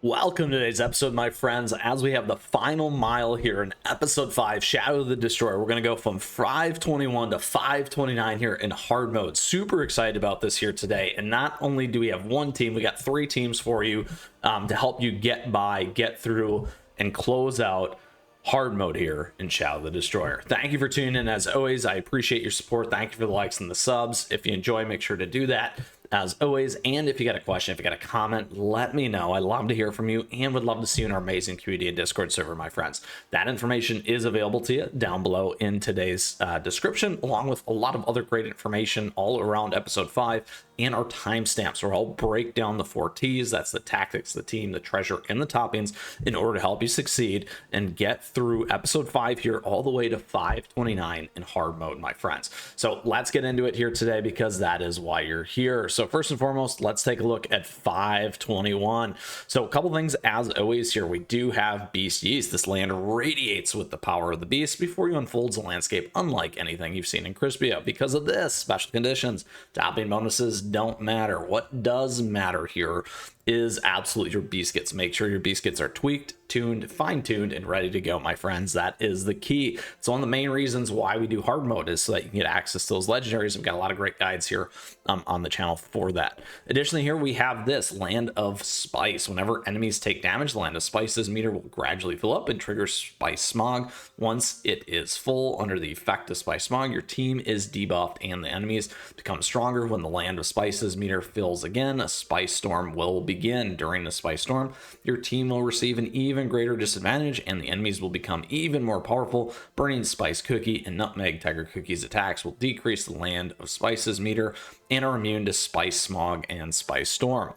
Welcome to today's episode, my friends, as we have the final mile here in episode 5, Shadow of the Destroyer. We're going to go from 521 to 529 here in hard mode. Super excited about this here today. And not only do we have one team, we got 3 teams for you to help you get by, get through, and close out hard mode here in Shadow of the Destroyer. Thank you for tuning in. As always, I appreciate your support. Thank you for the likes and the subs. If you enjoy, make sure to do that as always. And if you got a question, if you got a comment, let me know. I love to hear from you and would love to see you in our amazing community and Discord server, my friends. That information is available to you down below in today's description, along with a lot of other great information all around episode 5 and our timestamps, where I'll break down the 4 T's. That's the tactics, the team, the treasure, and the toppings, in order to help you succeed and get through episode 5 here all the way to 529 in hard mode, my friends. So let's get into it here today, because that is why you're here. So first and foremost, let's take a look at 521. So a couple things as always here. We do have Beast Yeast. This land radiates with the power of the beast before you unfolds a landscape unlike anything you've seen in Crispia. Because of this, special conditions, topping bonuses don't matter. What does matter here is absolutely your biscuits. Make sure your biscuits are tweaked, tuned, fine-tuned, and ready to go, my friends. That is the key. It's one of the main reasons why we do hard mode, is so that you can get access to those legendaries. We've got a lot of great guides here on the channel for that. Additionally, here we have this Land of Spice. Whenever enemies take damage, the Land of Spice's meter will gradually fill up and trigger Spice Smog. Once it is full under the effect of Spice Smog, your team is debuffed and the enemies become stronger. When the Land of Spice's meter fills again, a Spice Storm will begin. During the Spice Storm, your team will receive an even greater disadvantage and the enemies will become even more powerful. Burning Spice Cookie and Nutmeg Tiger Cookie's attacks will decrease the Land of Spice's meter and are immune to Spice Smog and Spice Storm.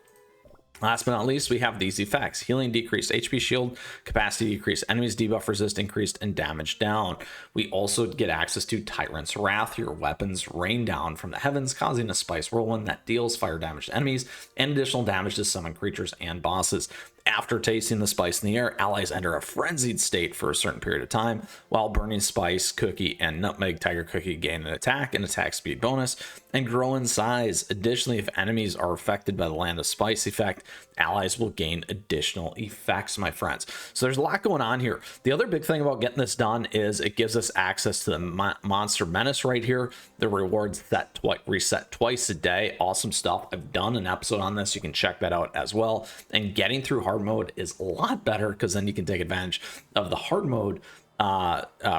Last but not least, we have these effects: healing decreased, HP shield capacity decreased, enemies debuff resist increased, and damage down. We also get access to Tyrant's Wrath. Your weapons rain down from the heavens, causing a spice whirlwind that deals fire damage to enemies and additional damage to summon creatures and bosses. After tasting the spice in the air, allies enter a frenzied state for a certain period of time, while Burning Spice Cookie and Nutmeg Tiger Cookie gain an attack and attack speed bonus and grow in size. Additionally, if enemies are affected by the Land of Spice effect, allies will gain additional effects, my friends. So there's a lot going on here. The other big thing about getting this done is it gives us access to the Monster Menace right here. The rewards that reset twice a day. Awesome stuff. I've done an episode on this. You can check that out as well. And getting through hard mode is a lot better, because then you can take advantage of the hard mode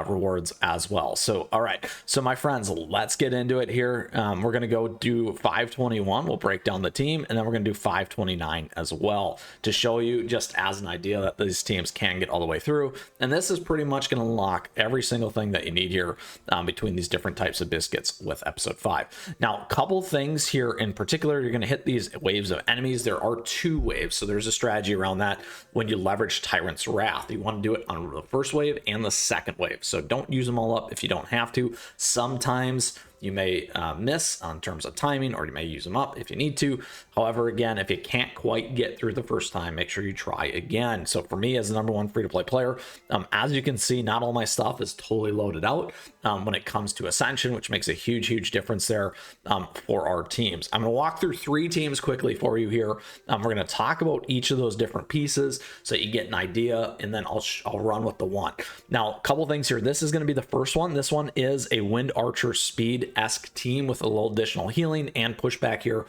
rewards as well. So all right, so my friends, let's get into it here. We're gonna go do 521. We'll break down the team, and then we're gonna do 529 as well, to show you just as an idea that these teams can get all the way through. And this is pretty much gonna unlock every single thing that you need here between these different types of biscuits with episode 5. Now, a couple things here in particular. You're gonna hit these waves of enemies. There are 2 waves, so there's a strategy around that. When you leverage Tyrant's Wrath, you want to do it on the first wave and the second wave. So don't use them all up if you don't have to. Sometimes you may miss on terms of timing, or you may use them up if you need to. However, again, if you can't quite get through the first time, make sure you try again. So for me, as the #1 free-to-play player, as you can see, not all my stuff is totally loaded out when it comes to Ascension, which makes a huge difference there for our teams. I'm going to walk through 3 teams quickly for you here. We're going to talk about each of those different pieces so you get an idea, and then I'll run with the one. Now, a couple things here. This is going to be the first one. This one is a Wind Archer Speed-esque team with a little additional healing and pushback here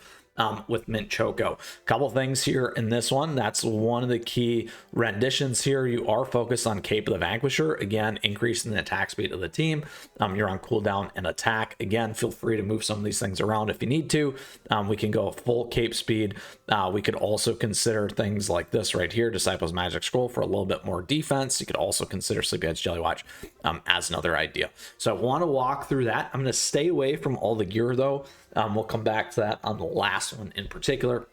with Mint Choco. Couple things here in this one. That's one of the key renditions here. You are focused on Cape of the Vanquisher, again increasing the attack speed of the team. You're on cooldown and attack. Again, feel free to move some of these things around if you need to. We can go full cape speed. We could also consider things like this right here, Disciples Magic Scroll, for a little bit more defense. You could also consider Sleepy Edge Jelly Watch as another idea. So I want to walk through that. I'm going to stay away from all the gear though. We'll come back to that on the last one in particular.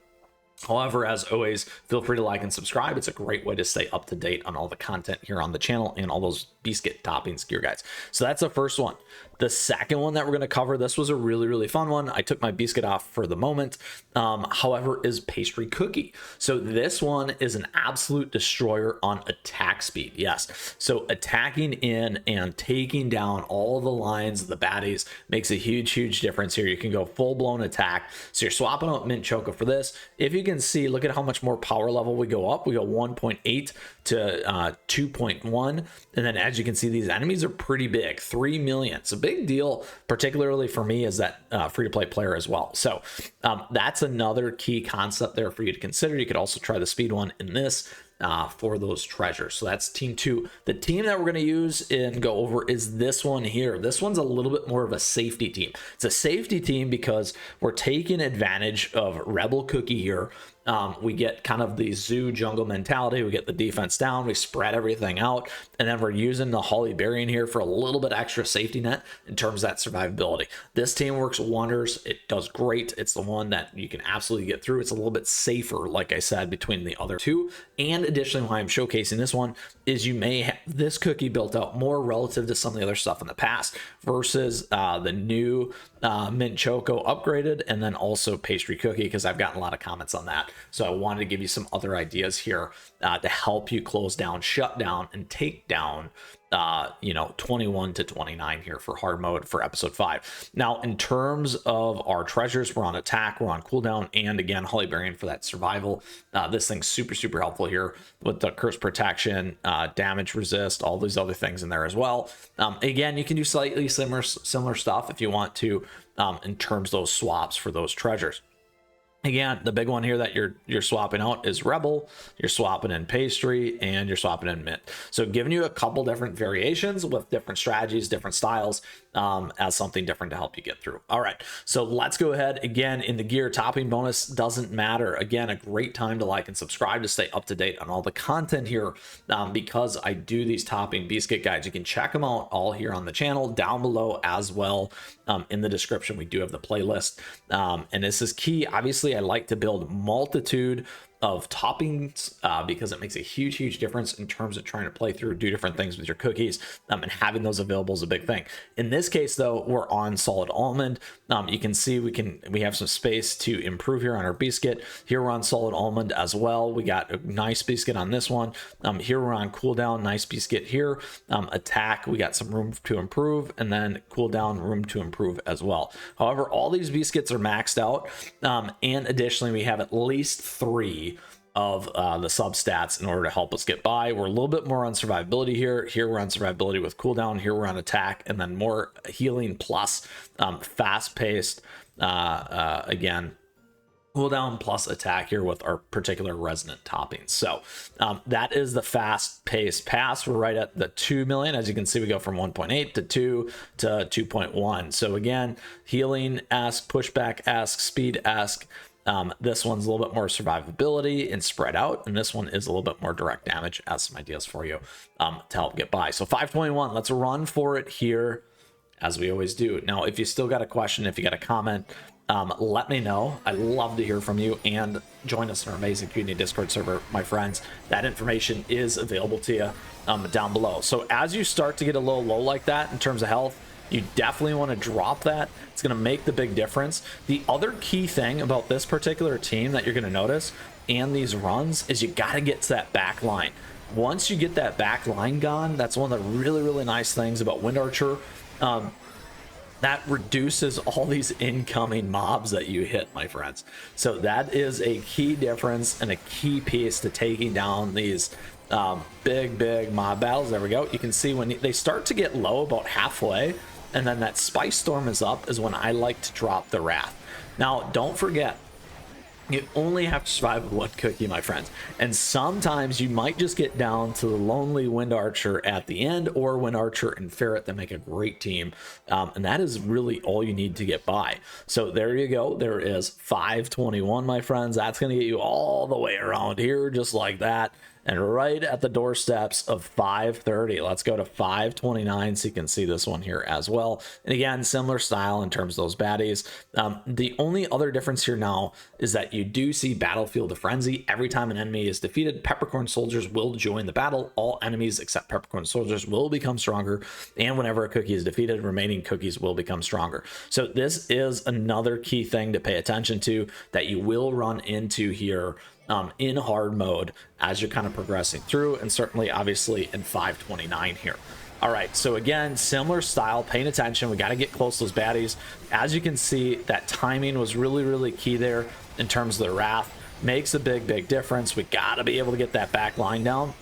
However, as always, feel free to like and subscribe. It's a great way to stay up to date on all the content here on the channel and all those biscuit toppings gear guides. So that's the first one. The second one that we're going to cover, this was a really fun one. I took my biscuit off for the moment, however, is Pastry Cookie. So this one is an absolute destroyer on attack speed. Yes, so attacking in and taking down all the lines, the baddies, makes a huge difference here. You can go full-blown attack. So you're swapping out Mint Choco for this. If you can see, look at how much more power level we go up. We go 1.8 to 2.1. And then as you can see, these enemies are pretty big, 3 million. It's a big deal, particularly for me as that free-to-play player as well. So that's another key concept there for you to consider. You could also try the speed one in this for those treasures. So that's team 2. The team that we're going to use and go over is this one here. This one's a little bit more of a safety team. It's a safety team because we're taking advantage of Rebel Cookie here. We get kind of the zoo jungle mentality. We get the defense down, we spread everything out, and then we're using the Holly Berry in here for a little bit extra safety net in terms of that survivability. This team works wonders. It does great. It's the one that you can absolutely get through. It's a little bit safer, like I said, between the other two. And additionally, why I'm showcasing this one is you may have this cookie built out more relative to some of the other stuff in the past versus the new Mint Choco upgraded, and then also Pastry Cookie, because I've gotten a lot of comments on that. So I wanted to give you some other ideas here to help you close down, shut down, and take down 21 to 29 here for hard mode for episode 5. Now, in terms of our treasures, we're on attack, we're on cooldown, and again, Holly Berry for that survival. This thing's super helpful here with the curse protection, damage resist, all these other things in there as well. Again, you can do slightly similar stuff if you want to in terms of those swaps for those treasures. Again, the big one here that you're swapping out is Rebel, you're swapping in Pastry, and you're swapping in Mint. So giving you a couple different variations with different strategies, different styles, as something different to help you get through. All right, so let's go ahead. Again, in the gear, topping bonus doesn't matter. Again, a great time to like and subscribe to stay up to date on all the content here, because I do these topping biscuit guides. You can check them out all here on the channel, down below as well. In the description, we do have the playlist, and this is key. Obviously, I like to build multitude of toppings because it makes a huge difference in terms of trying to play through, do different things with your cookies, and having those available is a big thing. In this case though, we're on solid almond. You can see we have some space to improve here on our biscuit. Here we're on solid almond as well. We got a nice biscuit on this one. Here we're on cooldown, nice biscuit here. Attack, we got some room to improve, and then cooldown, room to improve as well. However, all these biscuits are maxed out, and additionally we have at least 3 of the substats in order to help us get by. We're a little bit more on survivability here. Here we're on survivability with cooldown. Here we're on attack, and then more healing plus fast-paced. Again, cooldown plus attack here with our particular resonant toppings. So that is the fast-paced pass. We're right at the 2 million. As you can see, we go from 1.8 to 2 to 2.1. So again, healing-esque, pushback-esque, speed-esque. This one's a little bit more survivability and spread out, and this one is a little bit more direct damage. As some ideas for you to help get by. So 521, let's run for it here as we always do. Now, if you still got a question, if you got a comment, let me know. I'd love to hear from you, and join us in our amazing community Discord server, my friends. That information is available to you down below. So as you start to get a little low like that in terms of health, you definitely want to drop that. It's going to make the big difference. The other key thing about this particular team that you're going to notice and these runs is you got to get to that back line. Once you get that back line gone, that's one of the really nice things about Wind Archer. That reduces all these incoming mobs that you hit, my friends. So that is a key difference and a key piece to taking down these big mob battles. There we go. You can see when they start to get low about halfway, and then that Spice Storm is up, is when I like to drop the Wrath. Now, don't forget, you only have to survive with one cookie, my friends. And sometimes you might just get down to the lonely Wind Archer at the end, or Wind Archer and Ferret that make a great team. And that is really all you need to get by. So there you go. There is 521, my friends. That's going to get you all the way around here, just like that. And right at the doorsteps of 530. Let's go to 529 so you can see this one here as well. And again, similar style in terms of those baddies. The only other difference here now is that you do see Battlefield of Frenzy. Every time an enemy is defeated, Peppercorn Soldiers will join the battle. All enemies except Peppercorn Soldiers will become stronger. And whenever a cookie is defeated, remaining cookies will become stronger. So this is another key thing to pay attention to that you will run into here in hard mode as you're kind of progressing through, and certainly obviously in 529 here. All right, so again, similar style, paying attention. We got to get close to those baddies. As you can see, that timing was really key there in terms of the Wrath. makes a big difference. We got to be able to get that back line down.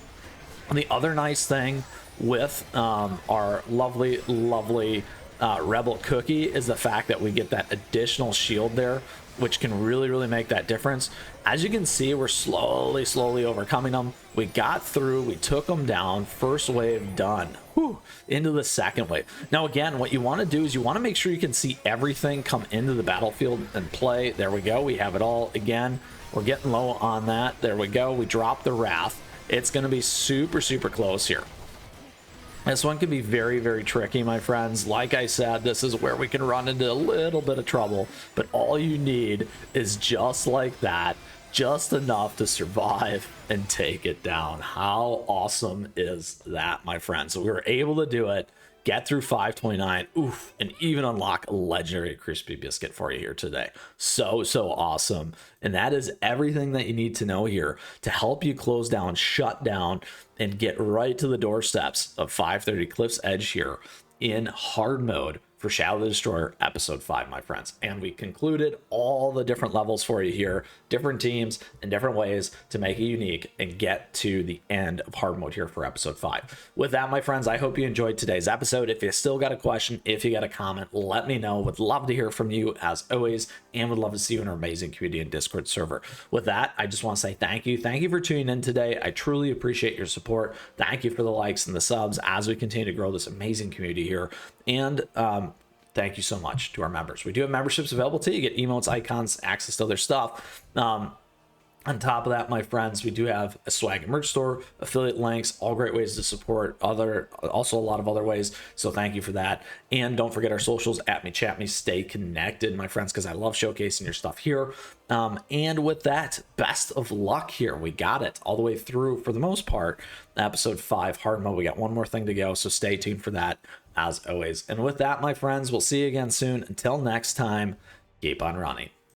And the other nice thing with our lovely Rebel Cookie is the fact that we get that additional shield there, which can really make that difference. As you can see, we're slowly overcoming them. We got through, we took them down. First wave done. Whew, into the second wave. Now again, what you want to do is you want to make sure you can see everything come into the battlefield and play. There we go, we have it all. Again, we're getting low on that. There we go, we dropped the Wrath. It's going to be super close here. This one can be very tricky, my friends. Like I said, this is where we can run into a little bit of trouble, but all you need is just like that, just enough to survive and take it down. How awesome is that, my friends? So we were able to do it, get through 529, oof, and even unlock a legendary crispy biscuit for you here today. So awesome. And that is everything that you need to know here to help you close down, shut down, and get right to the doorsteps of 530 Cliff's Edge here in hard mode for Shadow the Destroyer episode 5, my friends. And we concluded all the different levels for you here, different teams and different ways to make it unique and get to the end of hard mode here for episode 5. With that, my friends, I hope you enjoyed today's episode. If you still got a question, if you got a comment, let me know. Would love to hear from you as always, and would love to see you in our amazing community and Discord server. With that, I just want to say thank you for tuning in today. I truly appreciate your support. Thank you for the likes and the subs as we continue to grow this amazing community here. And thank you so much to our members. We do have memberships available too. You get emotes, icons, access to other stuff. On top of that, my friends, we do have a swag and merch store, affiliate links, all great ways to support, also a lot of other ways. So thank you for that. And don't forget our socials, @me, stay connected, my friends, because I love showcasing your stuff here. And with that, best of luck here. We got it all the way through for the most part. Episode 5, hard mode. We got one more thing to go, so stay tuned for that as always. And with that, my friends, we'll see you again soon. Until next time, keep on running.